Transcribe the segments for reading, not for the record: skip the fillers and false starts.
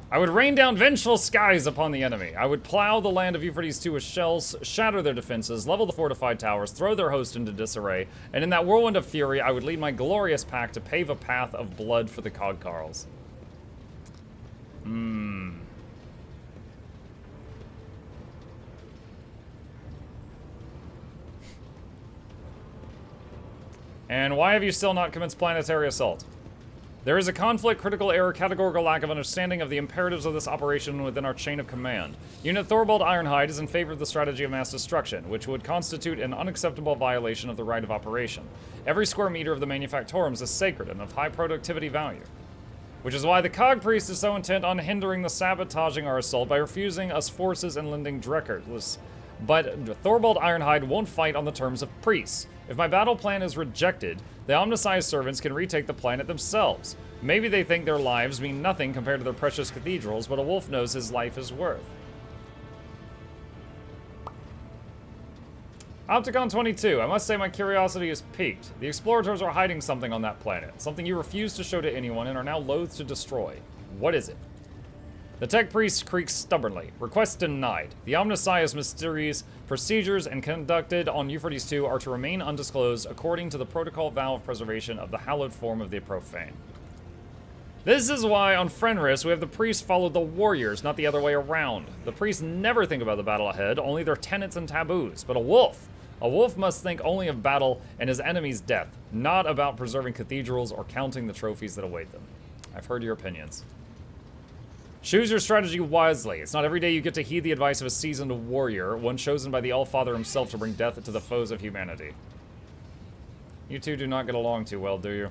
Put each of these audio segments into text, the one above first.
I would rain down vengeful skies upon the enemy. I would plow the land of Euphrates II with shells, shatter their defenses, level the fortified towers, throw their host into disarray, and in that whirlwind of fury, I would lead my glorious pack to pave a path of blood for the Cogcarls. And why have you still not commenced planetary assault? There is a conflict, critical error, categorical lack of understanding of the imperatives of this operation within our chain of command. Unit Thorvald Ironhide is in favor of the strategy of mass destruction, which would constitute an unacceptable violation of the right of operation. Every square meter of the Manufactorums is sacred and of high productivity value. Which is why the Cog Priest is so intent on hindering the sabotaging our assault by refusing us forces and lending Dreckers. But Thorvald Ironhide won't fight on the terms of priests. If my battle plan is rejected, the Omnissiah's servants can retake the planet themselves. Maybe they think their lives mean nothing compared to their precious cathedrals, but a wolf knows his life is worth. Opticon 22, I must say my curiosity is piqued. The explorators are hiding something on that planet, something you refuse to show to anyone and are now loath to destroy. What is it? The Tech Priest creaks stubbornly. Request denied. The Omnissiah's mysterious procedures and conducted on Euphrates II are to remain undisclosed according to the protocol vow of preservation of the hallowed form of the profane. This is why on Fenris we have the priests follow the warriors, not the other way around. The priests never think about the battle ahead, only their tenets and taboos. But a wolf must think only of battle and his enemy's death, not about preserving cathedrals or counting the trophies that await them. I've heard your opinions. Choose your strategy wisely. It's not every day you get to heed the advice of a seasoned warrior, one chosen by the All-Father himself to bring death to the foes of humanity. You two do not get along too well, do you?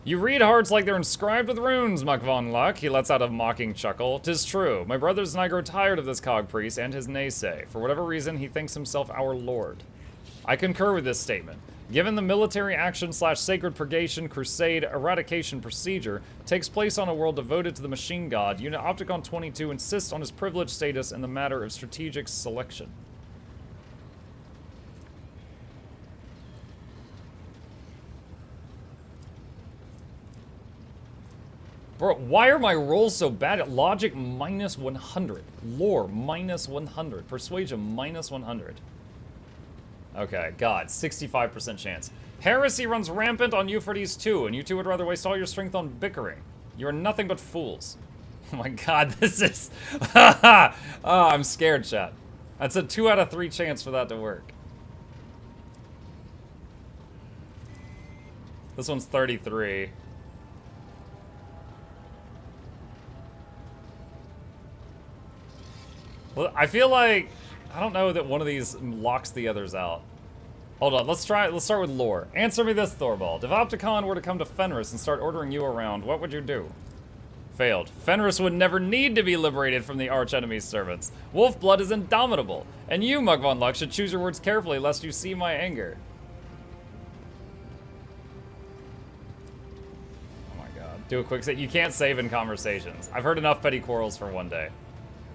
You read hearts like they're inscribed with runes, Muck von Luck. He lets out a mocking chuckle. 'Tis true. My brothers and I grow tired of this Cog Priest and his naysay. For whatever reason, he thinks himself our lord. I concur with this statement. Given the military action/sacred purgation, crusade, eradication procedure takes place on a world devoted to the machine god, Unit Opticon 22 insists on his privileged status in the matter of strategic selection. Bro, why are my rolls so bad at logic minus 100? Lore minus 100. Persuasion minus 100. Okay, God, 65% chance. Heresy runs rampant on Euphrates II, and you two would rather waste all your strength on bickering. You are nothing but fools. Oh my God, this is... Oh, I'm scared, chat. That's a 2 out of 3 chance for that to work. This one's 33. Well, I feel like... I don't know that one of these locks the others out. Hold on, let's start with lore. Answer me this, Thorvald. If Opticon were to come to Fenris and start ordering you around, what would you do? Failed. Fenris would never need to be liberated from the arch-enemy's servants. Wolfblood is indomitable. And you, Muck von Luck, should choose your words carefully lest you see my anger. Oh my God. Do a quick save. You can't save in conversations. I've heard enough petty quarrels for one day.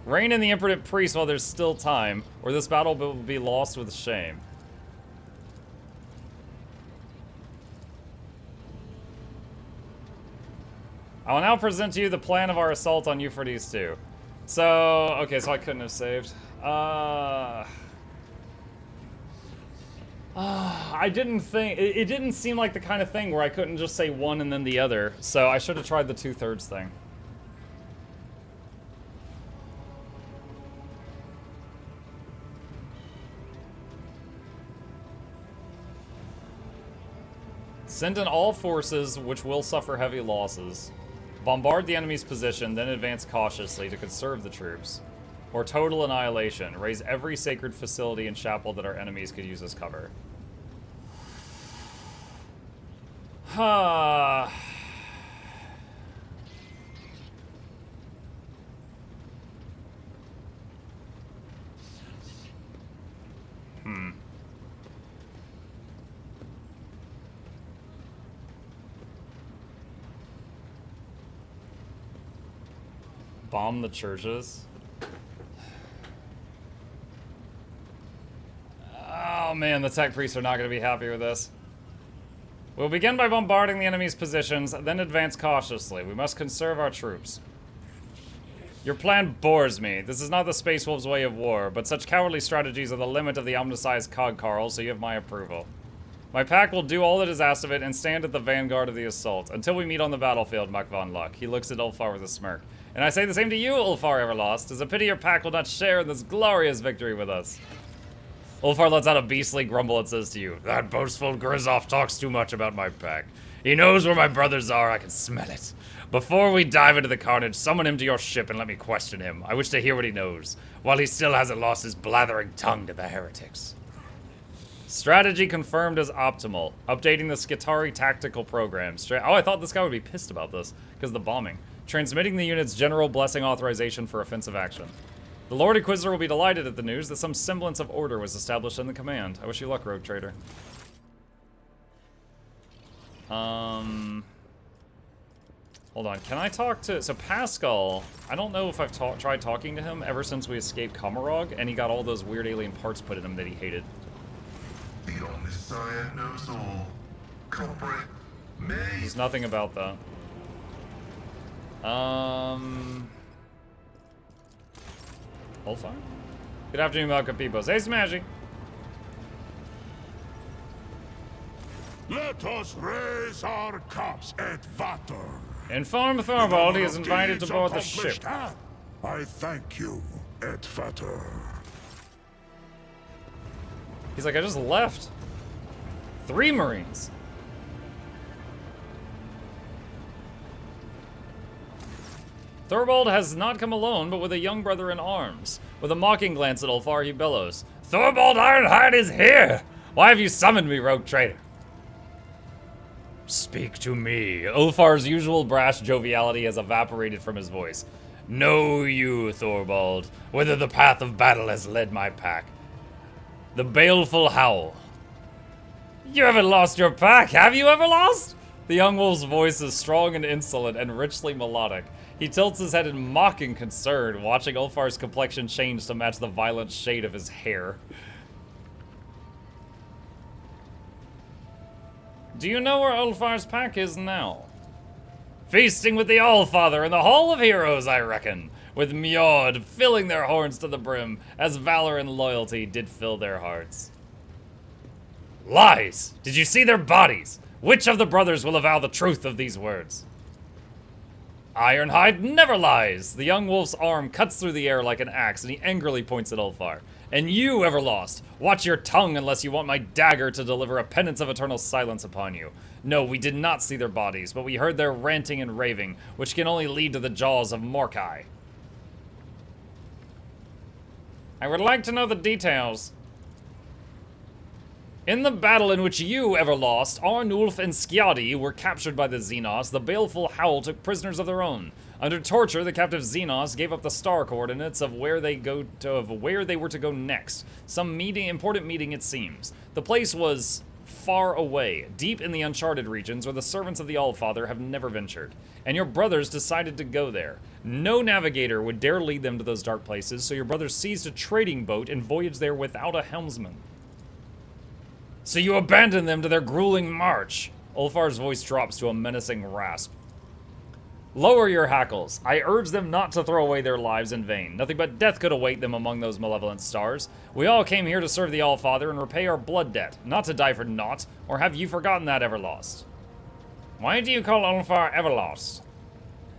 Reign in the impotent priest while there's still time, or this battle will be lost with shame. I will now present to you the plan of our assault on Euphrates II. So, okay, so I couldn't have saved. I didn't think, it didn't seem like the kind of thing where I couldn't just say one and then the other, so I should have tried the 2/3 thing. Send in all forces, which will suffer heavy losses. Bombard the enemy's position, then advance cautiously to conserve the troops. Or total annihilation. Raise every sacred facility and chapel that our enemies could use as cover. Bomb the churches. Oh man, the tech priests are not going to be happy with this. We'll begin by bombarding the enemy's positions, then advance cautiously. We must conserve our troops. Your plan bores me. This is not the Space Wolves' way of war, but such cowardly strategies are the limit of the omnisized cog, Carl, so you have my approval. My pack will do all that is asked of it and stand at the vanguard of the assault, until we meet on the battlefield, Muck von Luck. He looks at Ulfar with a smirk. And I say the same to you, Ulfar Everlost. It's a pity your pack will not share in this glorious victory with us. Ulfar lets out a beastly grumble and says to you, that boastful Grizoff talks too much about my pack. He knows where my brothers are, I can smell it. Before we dive into the carnage, summon him to your ship and let me question him. I wish to hear what he knows, while he still hasn't lost his blathering tongue to the heretics. Strategy confirmed as optimal. Updating the Skitarii tactical program. Oh, I thought this guy would be pissed about this, because of the bombing. Transmitting the unit's general blessing authorization for offensive action. The Lord Inquisitor will be delighted at the news that some semblance of order was established in the command. I wish you luck, Rogue Trader. Hold on, can I talk to... So Pascal, I don't know if I've tried talking to him ever since we escaped Kamarog, and he got all those weird alien parts put in him that he hated. The Omniscient knows all. Culprit may... There's nothing about that. Ulfar? Good afternoon, welcome, peoples. Hey, Smashy! Let us raise our cups at Vater. Inform Thorvald he is invited to board the ship. I thank you, at Vater. He's like, I just left. 3 Marines. Thorvald has not come alone, but with a young brother in arms. With a mocking glance at Ulfar, he bellows, Thorvald Ironhide is here! Why have you summoned me, rogue traitor? Speak to me. Ulfar's usual brash joviality has evaporated from his voice. Know you, Thorvald, whither the path of battle has led my pack? The baleful howl. You haven't lost your pack, have you ever lost? The young wolf's voice is strong and insolent and richly melodic. He tilts his head in mocking concern, watching Ulfar's complexion change to match the violent shade of his hair. Do you know where Ulfar's pack is now? Feasting with the Allfather in the Hall of Heroes, I reckon, with Mjord filling their horns to the brim, as valor and loyalty did fill their hearts. Lies! Did you see their bodies? Which of the brothers will avow the truth of these words? Ironhide never lies! The young wolf's arm cuts through the air like an axe, and he angrily points at Ulfar. And you, Everlost, watch your tongue unless you want my dagger to deliver a penance of eternal silence upon you. No, we did not see their bodies, but we heard their ranting and raving, which can only lead to the jaws of Morkai. I would like to know the details. In the battle in which you, Everlost, Arnulf, and Skjadi were captured by the Xenos, the baleful Howl took prisoners of their own. Under torture, the captive Xenos gave up the star coordinates of where they were to go next. Some important meeting, it seems. The place was far away, deep in the uncharted regions where the servants of the Allfather have never ventured. And your brothers decided to go there. No navigator would dare lead them to those dark places, so your brothers seized a trading boat and voyaged there without a helmsman. So you abandoned them to their grueling march. Ulfar's voice drops to a menacing rasp. Lower your hackles. I urge them not to throw away their lives in vain. Nothing but death could await them among those malevolent stars. We all came here to serve the Allfather and repay our blood debt, not to die for naught. Or have you forgotten that, Everlost? Why do you call Ulfar Everlost?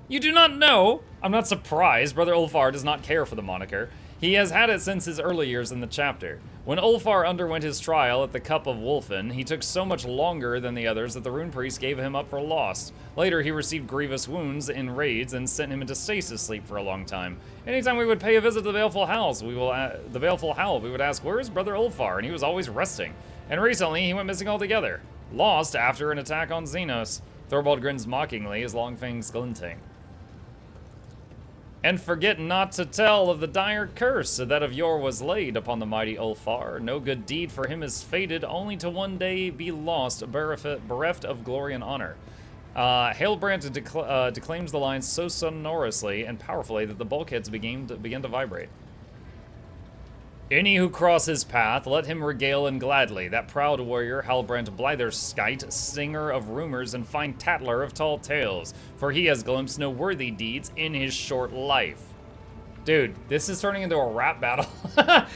You do not know? I'm not surprised. Brother Ulfar does not care for the moniker. He has had it since his early years in the chapter. When Ulfar underwent his trial at the Cup of Wolfen, he took so much longer than the others that the Rune Priest gave him up for lost. Later, he received grievous wounds in raids and sent him into stasis sleep for a long time. Anytime we would pay a visit to the Baleful Howls, we would ask, where is Brother Ulfar? And he was always resting. And recently, he went missing altogether. Lost after an attack on Xenos. Thorvald grins mockingly, his long fangs glinting. And forget not to tell of the dire curse that of yore was laid upon the mighty Ulfar. No good deed for him is fated, only to one day be lost, bereft of glory and honor. Hailbrand declaims the lines so sonorously and powerfully that the bulkheads begin to vibrate. Any who cross his path, let him regale and gladly. That proud warrior, Halbrand Blytherskite, singer of rumors and fine tattler of tall tales, for he has glimpsed no worthy deeds in his short life. Dude, this is turning into a rap battle.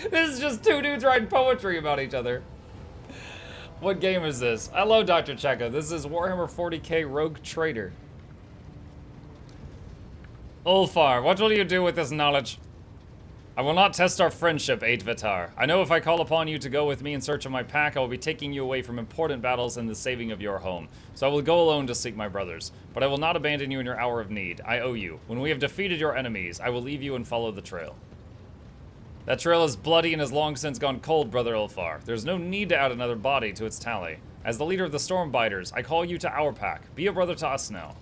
This is just two dudes writing poetry about each other. What game is this? Hello, Dr. Checo. This is Warhammer 40k Rogue Trader. Ulfar, what will you do with this knowledge? I will not test our friendship, Vitar. I know if I call upon you to go with me in search of my pack, I will be taking you away from important battles and the saving of your home. So I will go alone to seek my brothers. But I will not abandon you in your hour of need. I owe you. When we have defeated your enemies, I will leave you and follow the trail. That trail is bloody and has long since gone cold, Brother Ulfar. There's no need to add another body to its tally. As the leader of the Stormbiters, I call you to our pack. Be a brother to us now.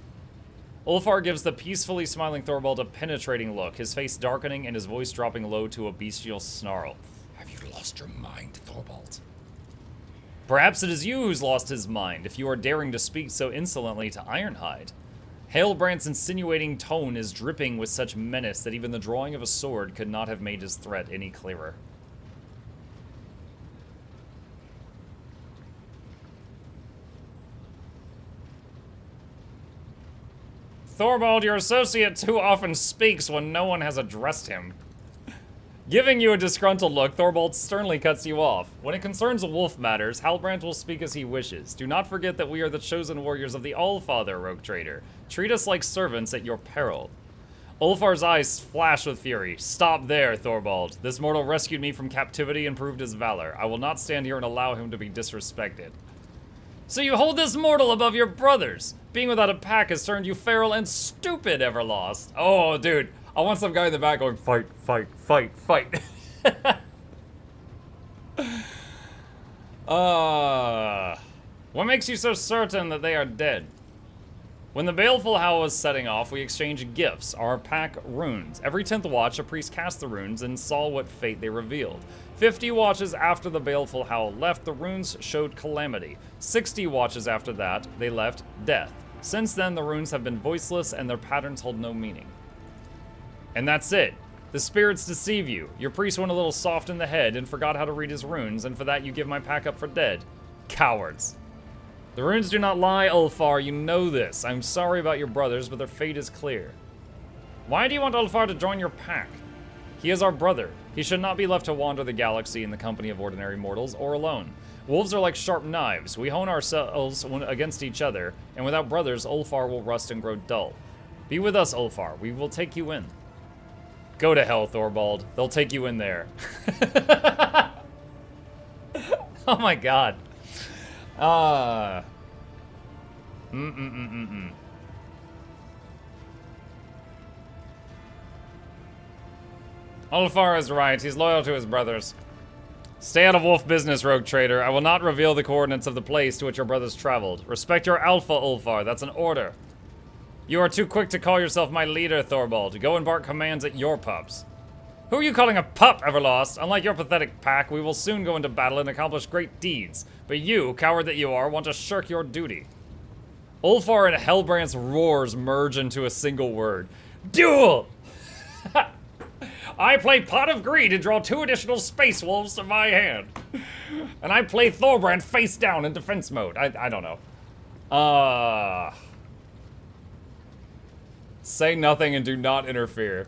Ulfar gives the peacefully smiling Thorvald a penetrating look, his face darkening and his voice dropping low to a bestial snarl. Have you lost your mind, Thorvald? Perhaps it is you who's lost his mind, if you are daring to speak so insolently to Ironhide. Hailbrandt's insinuating tone is dripping with such menace that even the drawing of a sword could not have made his threat any clearer. Thorvald, your associate too often speaks when no one has addressed him. Giving you a disgruntled look, Thorvald sternly cuts you off. When it concerns wolf matters, Halbrand will speak as he wishes. Do not forget that we are the chosen warriors of the Allfather, Rogue Trader. Treat us like servants at your peril. Ulfar's eyes flash with fury. Stop there, Thorvald. This mortal rescued me from captivity and proved his valor. I will not stand here and allow him to be disrespected. So you hold this mortal above your brothers. Being without a pack has turned you feral and stupid, Everlost. Oh, dude. I want some guy in the back going, fight, fight, fight, fight. What makes you so certain that they are dead? When the Baleful Howl was setting off, we exchanged gifts, our pack runes. Every 10th watch, a priest cast the runes and saw what fate they revealed. 50 watches after the Baleful Howl left, the runes showed calamity. 60 watches after that, they left death. Since then, the runes have been voiceless and their patterns hold no meaning. And that's it. The spirits deceive you. Your priest went a little soft in the head and forgot how to read his runes, and for that you give my pack up for dead. Cowards. The runes do not lie, Ulfar, you know this. I'm sorry about your brothers, but their fate is clear. Why do you want Ulfar to join your pack? He is our brother. He should not be left to wander the galaxy in the company of ordinary mortals, or alone. Wolves are like sharp knives. We hone ourselves against each other, and without brothers, Ulfar will rust and grow dull. Be with us, Ulfar. We will take you in. Go to hell, Thorvald. They'll take you in there. Oh my god. Ulfar is right. He's loyal to his brothers. Stay out of wolf business, Rogue Trader. I will not reveal the coordinates of the place to which your brothers traveled. Respect your alpha, Ulfar. That's an order. You are too quick to call yourself my leader, Thorvald. Go and bark commands at your pups. Who are you calling a pup, Everlost? Unlike your pathetic pack, we will soon go into battle and accomplish great deeds. But you, coward that you are, want to shirk your duty. Ulfar and Hellbrandt's roars merge into a single word. Duel! I play Pot of Greed and draw 2 additional Space Wolves to my hand. And I play Thorbrand face down in defense mode. I don't know. Say nothing and do not interfere.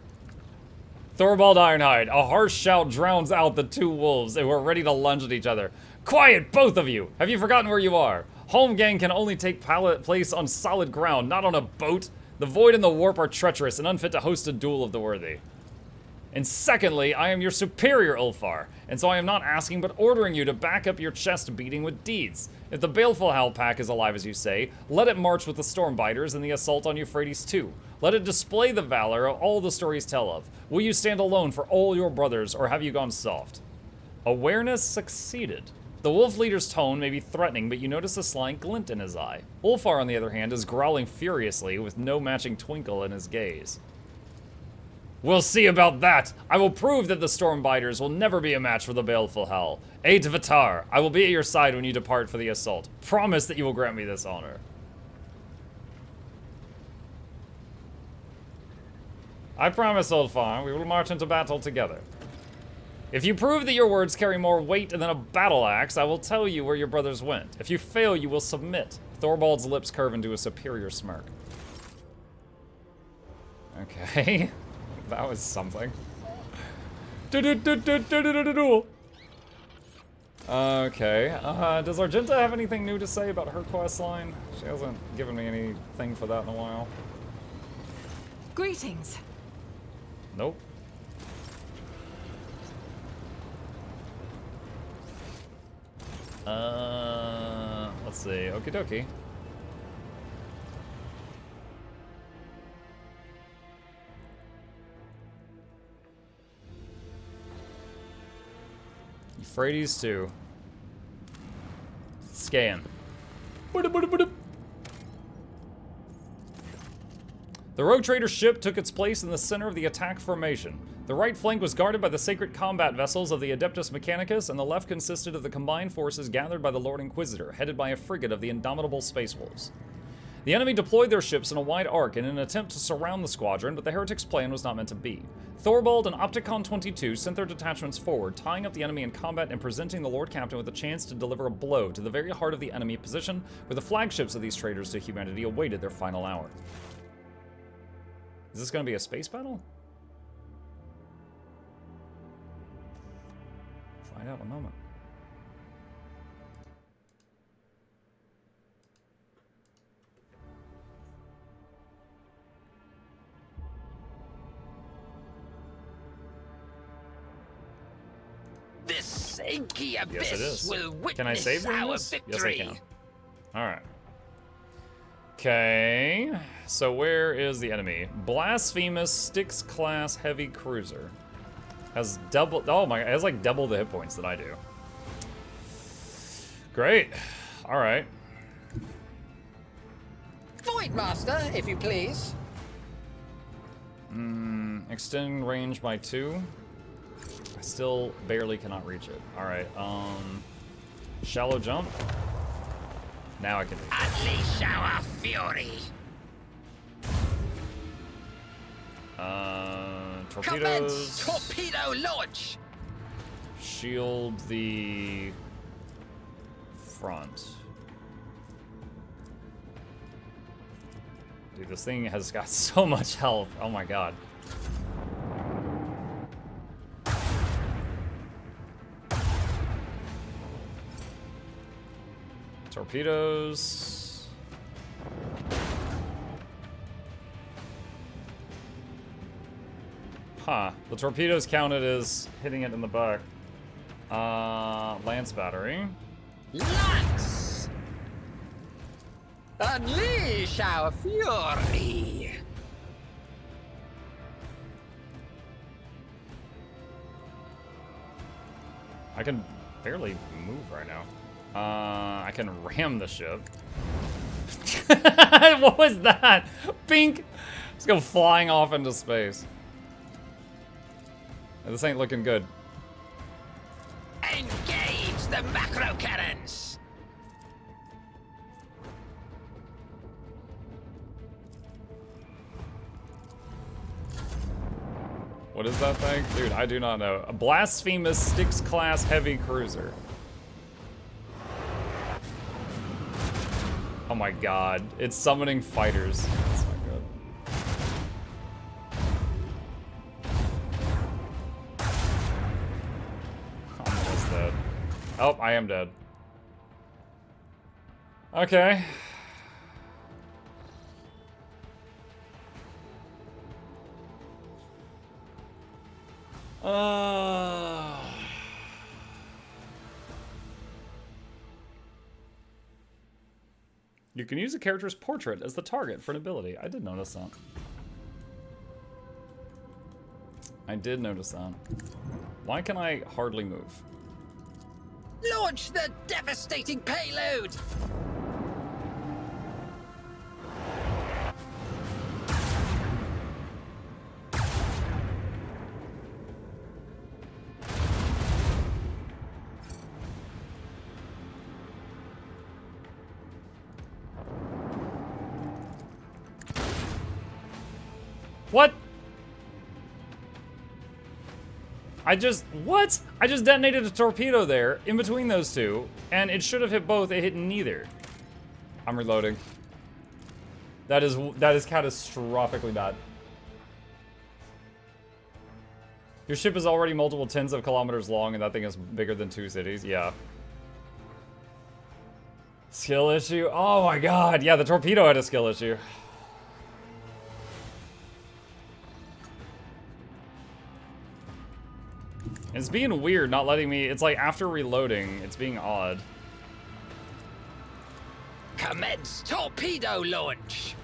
Thorvald Ironhide, a harsh shout drowns out the 2 wolves who are ready to lunge at each other. Quiet, both of you! Have you forgotten where you are? Home gang can only take place on solid ground, not on a boat. The void and the warp are treacherous and unfit to host a duel of the worthy. And secondly, I am your superior, Ulfar, and so I am not asking but ordering you to back up your chest beating with deeds. If the Baleful Howl pack is alive as you say, let it march with the Stormbiters in the assault on Euphrates too. Let it display the valor all the stories tell of. Will you stand alone for all your brothers, or have you gone soft? Awareness succeeded. The wolf leader's tone may be threatening, but you notice a slight glint in his eye. Ulfar, on the other hand, is growling furiously with no matching twinkle in his gaze. We'll see about that. I will prove that the Stormbiters will never be a match for the Baleful Howl. Vitar, I will be at your side when you depart for the assault. Promise that you will grant me this honor. I promise, Ulfar, we will march into battle together. If you prove that your words carry more weight than a battle axe, I will tell you where your brothers went. If you fail, you will submit. Thorvald's lips curve into a superior smirk. Okay. That was something. Okay, does Argenta have anything new to say about her quest line? She hasn't given me anything for that in a while. Greetings. Nope. Let's see. Okie dokie. Euphrates 2. Scan. The rogue trader ship took its place in the center of the attack formation. The right flank was guarded by the sacred combat vessels of the Adeptus Mechanicus, and the left consisted of the combined forces gathered by the Lord Inquisitor, headed by a frigate of the indomitable Space Wolves. The enemy deployed their ships in a wide arc in an attempt to surround the squadron, but the Heretics' plan was not meant to be. Thorvald and Opticon 22 sent their detachments forward, tying up the enemy in combat and presenting the Lord Captain with a chance to deliver a blow to the very heart of the enemy position, where the flagships of these traitors to humanity awaited their final hour. Is this going to be a space battle? Find out in a moment. This inky abyss Yes, it is. will witness Can I save during our this? victory. Yes, I can. Alright. Okay. So where is the enemy? Blasphemous Styx class heavy cruiser. Has double. Oh my, it has like double the hit points that I do. Great. Alright. Voidmaster, if you please. Extend range by 2. I still barely cannot reach it. Alright, shallow jump. Now I can reach it. Unleash our fury. Torpedoes. Commence torpedo launch. Shield the front. Dude, this thing has got so much health. Oh my god. Torpedoes. Huh. The torpedoes counted as hitting it in the back. Lance battery. Lance. Unleash our fury. I can barely move right now. I can ram the ship. What was that? Pink! Let's go flying off into space. This ain't looking good. Engage the macro cannons. What is that thing? Dude, I do not know. A blasphemous Styx class heavy cruiser. Oh my god. It's summoning fighters. That's not good. I'm almost dead. Oh, I am dead. Okay. You can use a character's portrait as the target for an ability. I did notice that. I did notice that. Why can I hardly move? Launch the devastating payload. What? What? I just detonated a torpedo there, in between those two, and it should have hit both, it hit neither. I'm reloading. That is catastrophically bad. Your ship is already multiple tens of kilometers long, and that thing is bigger than 2 cities. Yeah. Skill issue? Oh my god. Yeah, the torpedo had a skill issue. It's being weird, not letting me... It's like after reloading, it's being odd. Commence torpedo launch.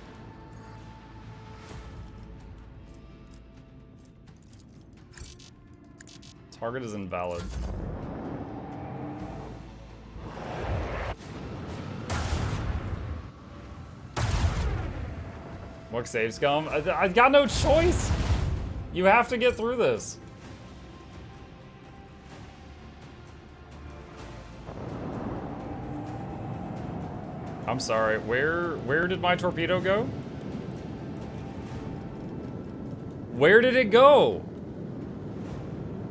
Target is invalid. What save scum? I got no choice! You have to get through this. I'm sorry, where did my torpedo go? Where did it go?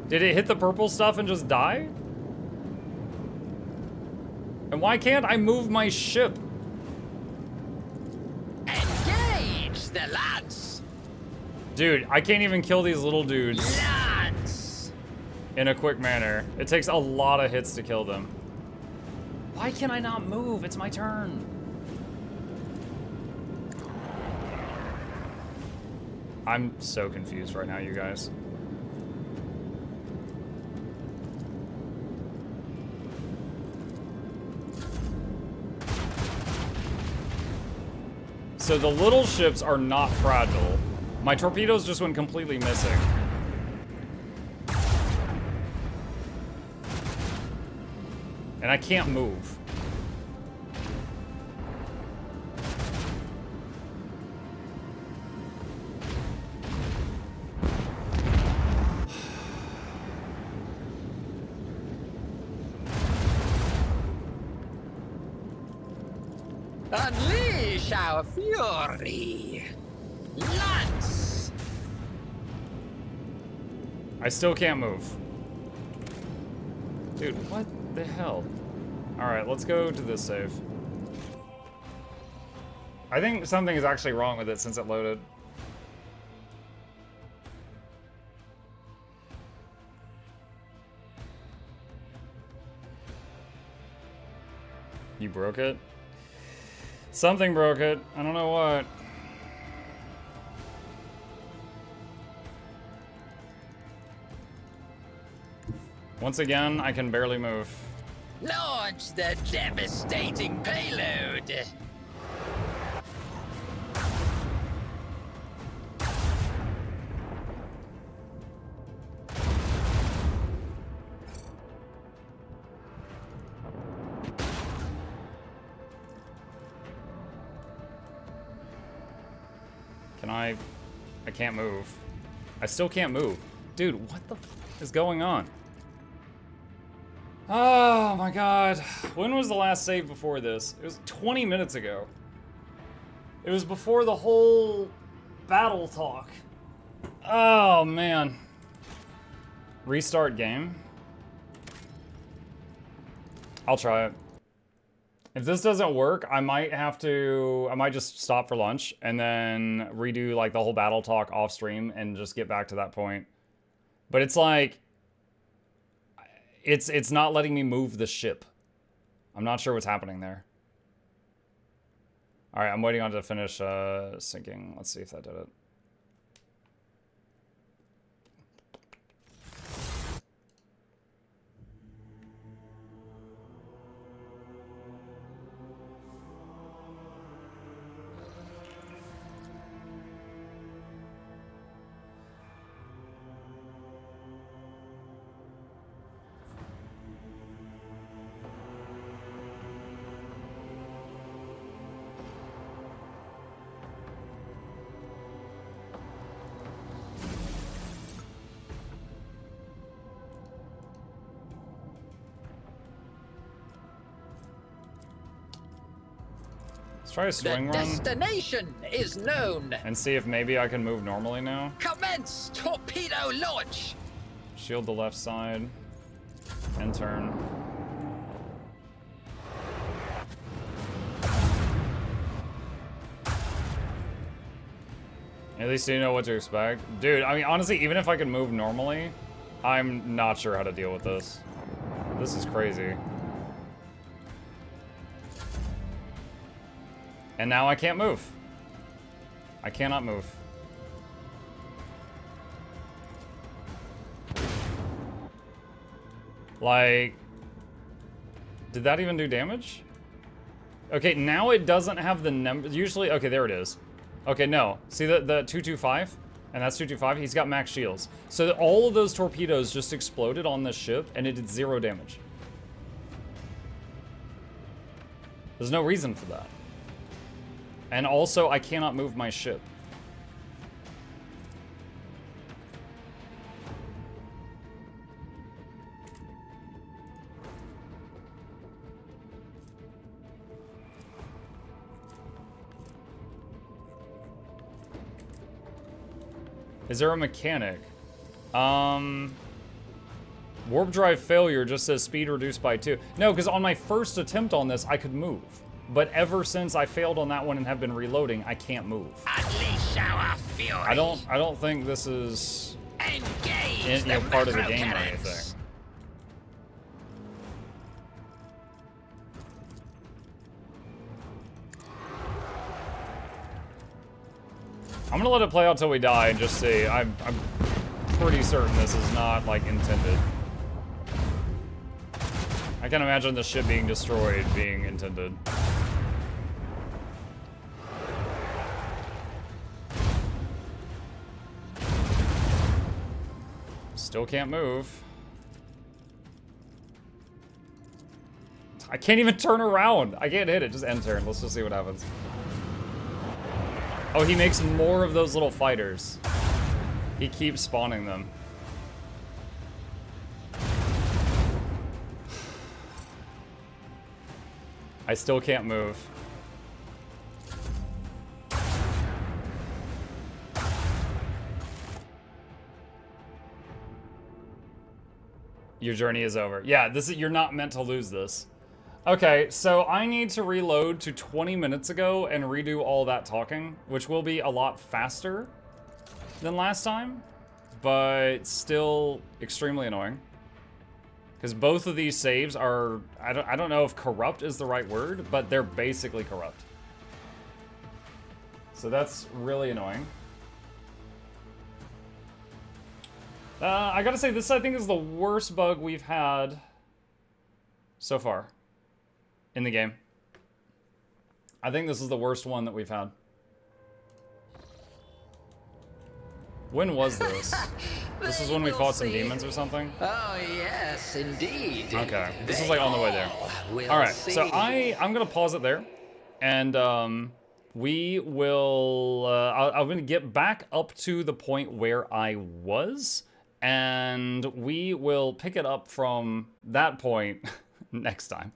Did it hit the purple stuff and just die? And why can't I move my ship? Engage the lads. Dude, I can't even kill these little dudes Lads. in a quick manner. It takes a lot of hits to kill them. Why can I not move? It's my turn. I'm so confused right now, you guys. So the little ships are not fragile. My torpedoes just went completely missing. And I can't move. Unleash our fury. Lance. I still can't move. Dude, what the hell? Alright, let's go to this save. I think something is actually wrong with it since it loaded. You broke it? Something broke it. I don't know what. Once again, I can barely move. Launch the devastating payload. Can I can't move. I still can't move. Dude, what the f is going on? Oh my god. When was the last save before this? It was 20 minutes ago. It was before the whole battle talk. Oh man. Restart game. I'll try it. If this doesn't work, I might just stop for lunch and then redo like the whole battle talk off stream and just get back to that point. But it's like, it's not letting me move the ship. I'm not sure what's happening there. All right, I'm waiting on it to finish syncing. Let's see if that did it. Let's try a swing The run destination is known. and see if maybe I can move normally now. Commence torpedo launch. Shield the left side and turn. At least you know what to expect. Dude, I mean, honestly, even if I could move normally, I'm not sure how to deal with this. This is crazy. And now I can't move. I cannot move. Like, did that even do damage? Okay, now it doesn't have the number. Usually, okay, there it is. Okay, no. See the 225? And that's 225. He's got max shields. So all of those torpedoes just exploded on this ship, and it did 0 damage. There's no reason for that. And also, I cannot move my ship. Is there a mechanic? Warp drive failure just says speed reduced by 2. No, because on my first attempt on this, I could move. But ever since I failed on that one and have been reloading, I can't move. Unleash our fury. I don't think this is Engage part of the game or anything. I'm gonna let it play out till we die and just see. I'm pretty certain this is not, like, intended. I can imagine the ship being destroyed being intended. Still can't move. I can't even turn around. I can't hit it. Just end turn. Let's just see what happens. Oh, he makes more of those little fighters. He keeps spawning them. I still can't move. Your journey is over. Yeah, you're not meant to lose this. Okay, so I need to reload to 20 minutes ago and redo all that talking, which will be a lot faster than last time, but still extremely annoying. Because both of these saves are, I don't know if corrupt is the right word, but they're basically corrupt. So that's really annoying. I gotta say, this I think is the worst bug we've had so far in the game. I think this is the worst one that we've had. When was this? This is when we fought some demons or something? Oh, yes, indeed. Okay, this is like on the way there. All right, so I'm gonna pause it there, and we will. I'm gonna get back up to the point where I was, and we will pick it up from that point next time.